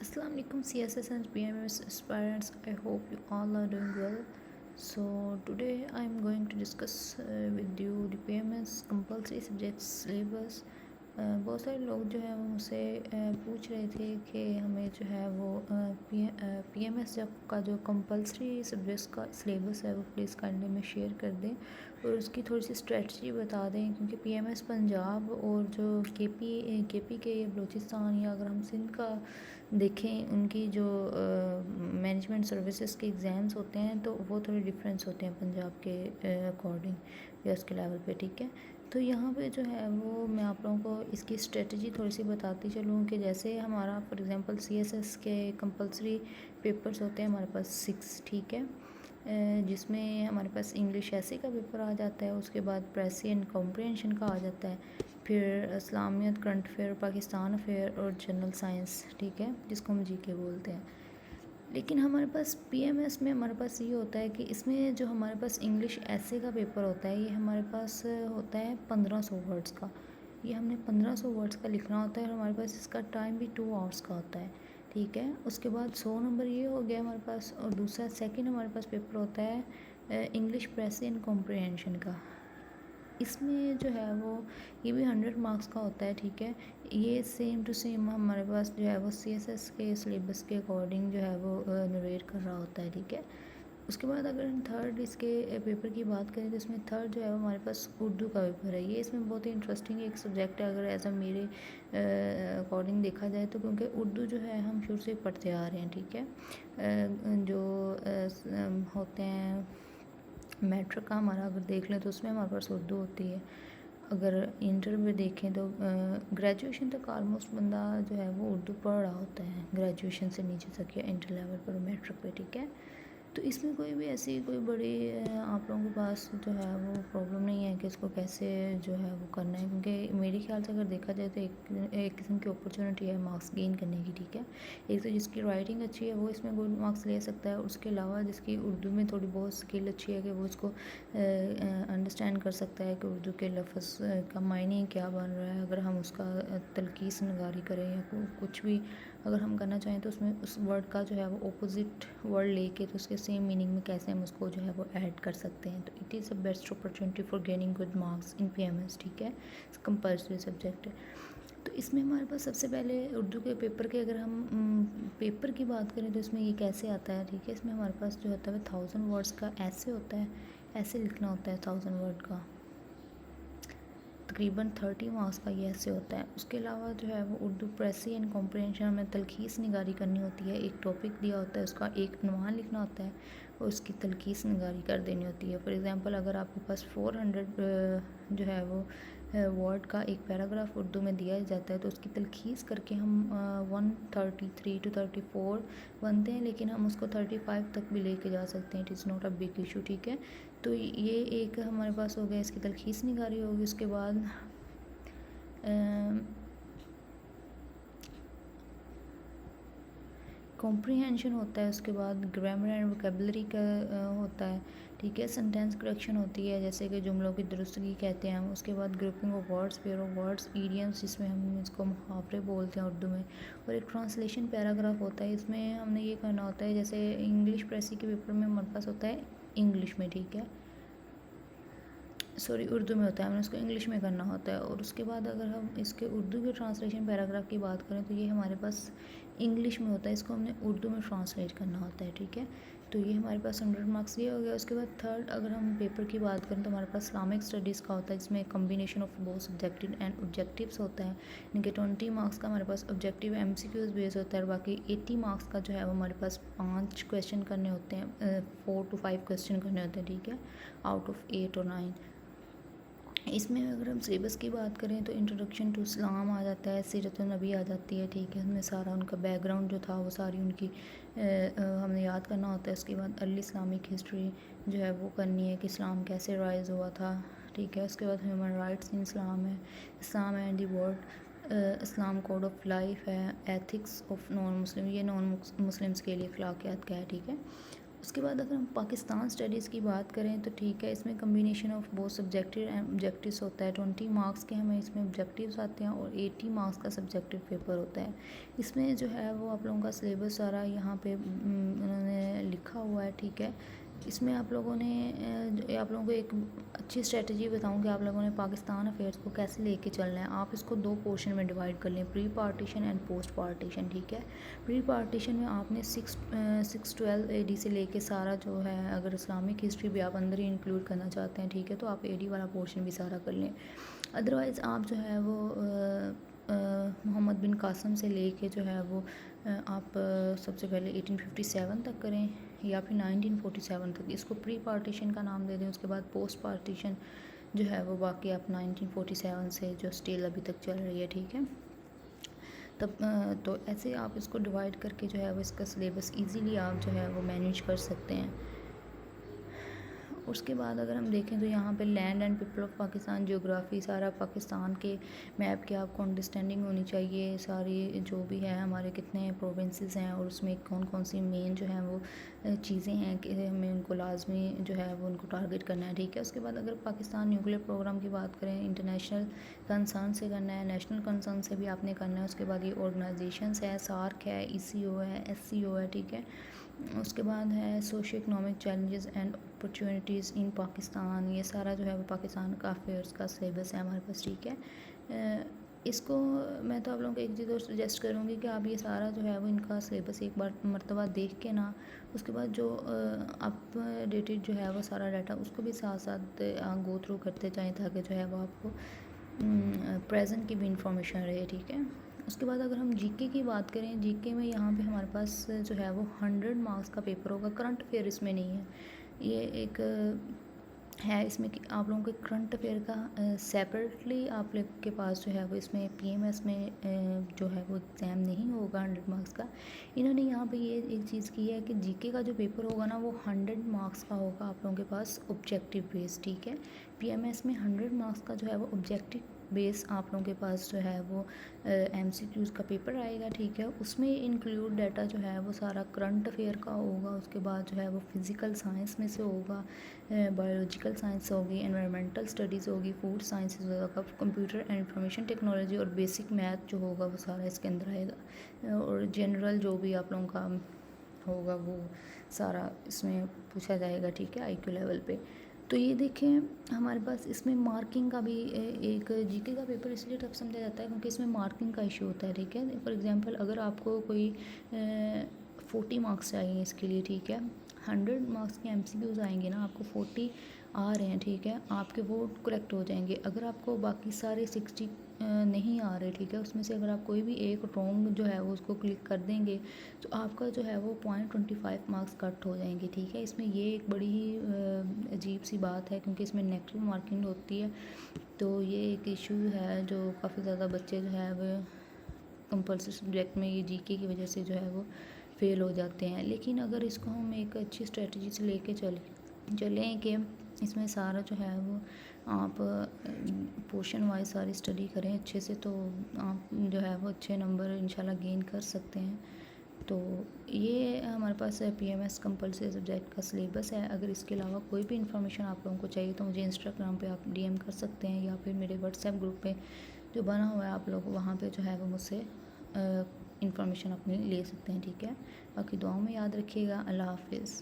Assalamu alaikum CSS and PMS aspirants. I hope you all are doing well. So today I am going to discuss with you the PMS compulsory subjects syllabus. बहुत सारे लोग जो है वो मुझसे पूछ रहे थे कि हमें जो है वो PMS का जो कंपलसरी सब्जेक्ट्स का सिलेबस है वो प्लीज़ काइंडली में शेयर कर दें और उसकी थोड़ी सी स्ट्रेटजी बता दें, क्योंकि PMS पंजाब और जो केपी के या बलूचिस्तान या अगर हम सिंध का देखें, उनकी जो मैनेजमेंट सर्विसेज के एग्ज़ाम्स होते हैं तो वो थोड़े डिफरेंस होते हैं पंजाब के अकॉर्डिंग या उसके लेवल पे। ठीक है, तो यहाँ पे जो है वो मैं आप लोगों को इसकी स्ट्रेटजी थोड़ी सी बताती चलूँ कि जैसे हमारा फॉर एग्जांपल CSS के कंपलसरी पेपर्स होते हैं हमारे पास 6, ठीक है, जिसमें हमारे पास इंग्लिश ऐसे का पेपर आ जाता है, उसके बाद प्रेसी एंड कॉम्प्रिहेंशन का आ जाता है, फिर इस्लामियत, करंट अफेयर, पाकिस्तान अफेयर और जनरल साइंस, ठीक है, जिसको हम जीके बोलते हैं। लेकिन हमारे पास PMS में हमारे पास ये होता है कि इसमें जो हमारे पास इंग्लिश ऐसे का पेपर होता है ये हमारे पास होता है 1500 वर्ड्स का। ये हमने 1500 वर्ड्स का लिखना होता है और हमारे पास इसका टाइम भी 2 आवर्स का होता है, ठीक है। उसके बाद 100 नंबर ये हो गया हमारे पास, और दूसरा सेकंड हमारे पास पेपर होता है इंग्लिश प्रेसी एंड कॉम्प्रिहेंशन का। इसमें जो है वो ये भी 100 मार्क्स का होता है, ठीक है। ये सेम टू सेम हमारे पास जो है वो CSS के सिलेबस के अकॉर्डिंग जो है वो नरेट कर रहा होता है, ठीक है। उसके बाद अगर हम थर्ड इसके पेपर की बात करें तो इसमें थर्ड जो है वो हमारे पास उर्दू का पेपर है। ये इसमें बहुत ही इंटरेस्टिंग एक सब्जेक्ट है अगर ऐसा मेरे अकॉर्डिंग देखा जाए तो, क्योंकि उर्दू जो है हम शुरू से पढ़ते आ रहे हैं, ठीक है। जो होते हैं मैट्रिक का हमारा अगर देख लें तो उसमें हमारे पास उर्दू होती है। अगर इंटर में देखें तो ग्रेजुएशन तक आलमोस्ट बंदा जो है वो उर्दू पढ़ रहा होता है, ग्रेजुएशन से नीचे तक या इंटर लेवल पर मैट्रिक पे, ठीक है। तो इसमें कोई भी ऐसी कोई बड़ी आप लोगों के पास जो है वो प्रॉब्लम नहीं है कि इसको कैसे जो है वो करना है, क्योंकि मेरे ख्याल से अगर देखा जाए तो एक किस्म की अपॉर्चुनिटी है मार्क्स गेन करने की, ठीक है। एक तो जिसकी राइटिंग अच्छी है वो इसमें गुड मार्क्स ले सकता है, उसके अलावा जिसकी उर्दू में थोड़ी बहुत स्किल अच्छी है कि वो इसको अंडरस्टैंड कर सकता है कि उर्दू के लफ्ज़ का मायने क्या बन रहा है। अगर हम उसका तलखीस नगारी करें या कुछ भी अगर हम करना चाहें तो उसमें उस वर्ड का जो है वो ऑपोजिट वर्ड लेके तो उसके सेम मीनिंग में कैसे हम उसको जो है वो ऐड कर सकते हैं। तो it is a best opportunity for gaining good marks in PMS, ठीक है, कंपल्सरी सब्जेक्ट है। तो इसमें हमारे पास सबसे पहले उर्दू के पेपर के अगर हम पेपर की बात करें तो इसमें ये कैसे आता है, ठीक है। इसमें हमारे पास जो होता है 1000 वर्ड्स का ऐसे होता है, ऐसे लिखना होता है 1000 वर्ड का, तकरीबन 30 मार्क्स का ये ऐसे होता है। उसके अलावा जो है वो उर्दू प्रेसी एंड कॉम्प्रिहेंशन में तलखीस निगारी करनी होती है। एक टॉपिक दिया होता है, उसका एक अनुमान लिखना होता है और उसकी तलखीस निगारी कर देनी होती है। फॉर एग्जांपल अगर आपके पास 400 जो है वो वर्ड का एक पैराग्राफ उर्दू में दिया जाता है तो उसकी तलखीस करके हम 133 to 34 बनते हैं, लेकिन हम उसको 35 तक भी लेके जा सकते हैं। It is not a big issue, ठीक है। तो ये एक हमारे पास हो गया, इसकी तलखीस निगारी होगी। उसके बाद कॉम्प्रिहेंशन होता है, उसके बाद ग्रामर एंड वोकेबलरी का होता है, ठीक है। सेंटेंस करेक्शन होती है, जैसे कि जुमलों की दुरुस्तगी कहते हैं हम। उसके बाद grouping of words, pair of words, idioms जिसमें हम इसको मुहावरे बोलते हैं उर्दू में, और एक ट्रांसलेशन पैराग्राफ होता है। इसमें हमने ये करना होता है, जैसे इंग्लिश प्रेसी के पेपर में हमारे पास होता है इंग्लिश में, ठीक है, सॉरी उर्दू में होता है, हमने उसको इंग्लिश में करना होता है। और उसके बाद अगर हम इसके उर्दू के ट्रांसलेशन पैराग्राफ की बात करें तो ये हमारे पास इंग्लिश में होता है, इसको हमने उर्दू में ट्रांसलेट करना होता है, ठीक है। तो ये हमारे पास 100 मार्क्स ये हो गया। उसके बाद थर्ड अगर हम पेपर की बात करें तो हमारे पास इस्लामिक स्टडीज़ का होता है, जिसमें combination of both subjective and objectives होता है। इनके 20 मार्क्स का हमारे पास ऑब्जेक्टिव MCQs बेस होता है और बाकी 80 मार्क्स का जो है वो हमारे पास 5 क्वेश्चन करने होते हैं, 4 to 5 क्वेश्चन करने होते हैं, ठीक है, आउट ऑफ 8 और 9। इसमें अगर हम सिलेबस की बात करें तो इंट्रोडक्शन टू इस्लाम आ जाता है, सीरत नबी आ जाती है, ठीक है। उसमें सारा उनका बैकग्राउंड जो था वो सारी उनकी हमने याद करना होता है। उसके बाद अर्ली इस्लामिक हिस्ट्री जो है वो करनी है कि इस्लाम कैसे राइज़ हुआ था, ठीक है। उसके बाद ह्यूमन राइट्स इन इस्लाम है, इस्लाम and the world, Islam code of life है, एथिक्स ऑफ नॉन मुस्लिम, ये नॉन मुस्लिम्स के लिए अखलाकियात क्या है, ठीक है। उसके बाद अगर हम पाकिस्तान स्टडीज़ की बात करें तो ठीक है, इसमें कम्बिनेशन ऑफ बहुत सब्जेक्टिव एंड ऑब्जेक्टिव्स होता है। 20 मार्क्स के हमें इसमें ऑब्जेक्टिव्स आते हैं और 80 मार्क्स का सब्जेक्टिव पेपर होता है। इसमें जो है वो आप लोगों का सिलेबस सारा यहाँ पे उन्होंने लिखा हुआ है, ठीक है। इसमें आप लोगों ने आप लोगों को एक अच्छी स्ट्रेटजी बताऊंगी आप लोगों ने पाकिस्तान अफेयर्स को कैसे लेके चलना है। आप इसको 2 पोर्शन में डिवाइड कर लें, pre partition and post partition, ठीक है। प्री पार्टीशन में आपने 612 AD से लेके सारा जो है, अगर इस्लामिक हिस्ट्री भी आप अंदर ही इंक्लूड करना चाहते हैं, ठीक है, तो आप AD वाला पोर्शन भी सारा कर लें। अदरवाइज़ आप जो है वो मोहम्मद बिन कासिम से लेके जो है वो आप सबसे पहले 1857 तक करें या फिर 1947 तक, इसको प्री पार्टीशन का नाम दे दें। उसके बाद पोस्ट पार्टीशन जो है वो बाकी आप 1947 से जो स्टिल अभी तक चल रही है, ठीक है। तब तो ऐसे आप इसको डिवाइड करके जो है वो इसका सिलेबस इजीली आप जो है वो मैनेज कर सकते हैं। उसके बाद अगर हम देखें तो यहाँ पे land and people of Pakistan, geography, सारा पाकिस्तान के मैप की आपको अंडरस्टैंडिंग होनी चाहिए। सारी जो भी है हमारे कितने प्रोविंसेस हैं और उसमें कौन कौन सी मेन जो है वो चीज़ें हैं कि हमें उनको लाजमी जो है वो उनको टारगेट करना है, ठीक है। उसके बाद अगर पाकिस्तान न्यूक्लियर प्रोग्राम की बात करें, इंटरनेशनल कंसर्न से करना है, नेशनल कंसर्न से भी आपने करना है। उसके बाद ये ऑर्गेनाइजेशंस है, सार्क है, ECO है, SCO है, ठीक है। उसके बाद है socio economic challenges and opportunities इन पाकिस्तान, ये सारा जो है वो पाकिस्तान का अफेयर्स का सिलेबस है हमारे पास, ठीक है। इसको मैं तो आप लोगों को एक चीज़ और सजेस्ट करूँगी कि आप ये सारा जो है वो इनका सिलेबस एक बार मर्तबा देख के ना, उसके बाद जो अपडेटेड जो है वो सारा डाटा उसको भी साथ साथ गो थ्रू करते जाएँ, ताकि जो है वो आपको प्रेजेंट की भी इंफॉर्मेशन रहे, ठीक है। उसके बाद अगर हम जीके की बात करें, जीके में यहाँ पे हमारे पास जो है वो 100 मार्क्स का पेपर होगा। करंट अफेयर इसमें नहीं है, ये एक है इसमें कि आप लोगों के करंट अफेयर का सेपरेटली आप लोग के पास जो है वो इसमें PMS में जो है वो एग्ज़ाम नहीं होगा 100 मार्क्स का। इन्होंने यहाँ पे ये एक चीज़ की है कि जीके का जो पेपर होगा ना वो 100 मार्क्स का होगा आप लोगों के पास ऑब्जेक्टिव बेस, ठीक है। PMS में 100 मार्क्स का जो है वो ऑब्जेक्टिव बेस आप लोगों के पास जो है वो MCQs का पेपर आएगा, ठीक है। उसमें इंक्लूड डाटा जो है वो सारा करंट अफेयर का होगा। उसके बाद जो है वो फिज़िकल साइंस में से होगा, बायोलॉजिकल साइंस होगी, एनवायरमेंटल स्टडीज़ होगी, फूड साइंसेज होगा, कंप्यूटर एंड इंफॉर्मेशन टेक्नोलॉजी और बेसिक मैथ जो होगा वो सारा इसके अंदर आएगा। और जनरल जो भी आप लोगों का होगा वो सारा इसमें पूछा जाएगा, ठीक है, IQ लेवल पे। तो ये देखें हमारे पास इसमें मार्किंग का भी एक जीके का पेपर इसलिए टफ समझा जाता है क्योंकि इसमें मार्किंग का इशू होता है, ठीक है। फॉर एग्जांपल अगर आपको कोई 40 मार्क्स चाहिए इसके लिए, ठीक है, 100 मार्क्स के MCQs आएंगे ना, आपको 40 आ रहे हैं, ठीक है, आपके वो करेक्ट हो जाएंगे। अगर आपको बाकी सारे 60 नहीं आ रहे, ठीक है, उसमें से अगर आप कोई भी एक रॉन्ग जो है वो उसको क्लिक कर देंगे तो आपका जो है वो 0.25 मार्क्स कट हो जाएंगे, ठीक है। इसमें ये एक बड़ी ही अजीब सी बात है क्योंकि इसमें नेगेटिव मार्किंग होती है, तो ये एक इशू है जो काफ़ी ज़्यादा बच्चे जो है वो कंपल्सरी सब्जेक्ट में ये जीके की वजह से जो है वो फेल हो जाते हैं। लेकिन अगर इसको हम एक अच्छी स्ट्रेटजी से लेके चलें कि इसमें सारा जो है वो आप पोर्शन वाइज सारी स्टडी करें अच्छे से, तो आप जो है वो अच्छे नंबर इंशाल्लाह गेन कर सकते हैं। तो ये हमारे पास PMS कंपल्सरी सब्जेक्ट का सिलेबस है। अगर इसके अलावा कोई भी इन्फॉर्मेशन आप लोगों को चाहिए तो मुझे इंस्टाग्राम पे आप DM कर सकते हैं या फिर मेरे WhatsApp ग्रुप पे जो बना हुआ है आप लोग वहाँ पे जो है वो मुझसे इन्फॉर्मेशन अपनी ले सकते हैं, ठीक है। बाकी दुआओं में याद रखिएगा। अल्लाह हाफिज़।